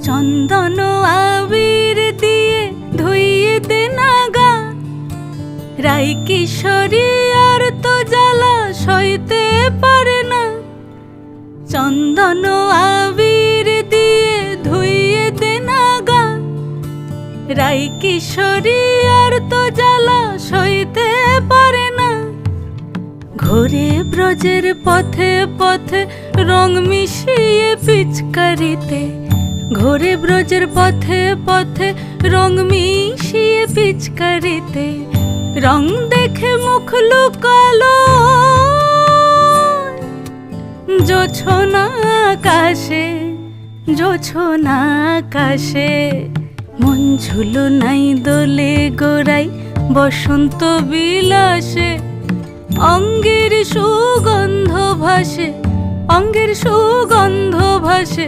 চন্দন আবির দিয়ে ধুইয়ে দে না গা, রাই কিশোরী আর তো জ্বালা সইতে পারে না। চন্দন আবির দিয়ে ধুইয়ে দে না গা, রাই কিশোরী আর তো জ্বালা সইতে পারে না। ঘোরে ব্রজের পথে পথে রং মিশিয়ে পিচকারিতে, ঘোরে ব্রজের পথে পথে রং মিশিয়ে পিচকারিতে, রং দেখে মুখ লুকালো জোছনা আকাশে, জোছনা আকাশে। মন ঝুলো নাই দোলে গোড়াই বসন্ত বিলাসে, অঙ্গের সুগন্ধ ভাসে, অঙ্গের সুগন্ধ ভাসে।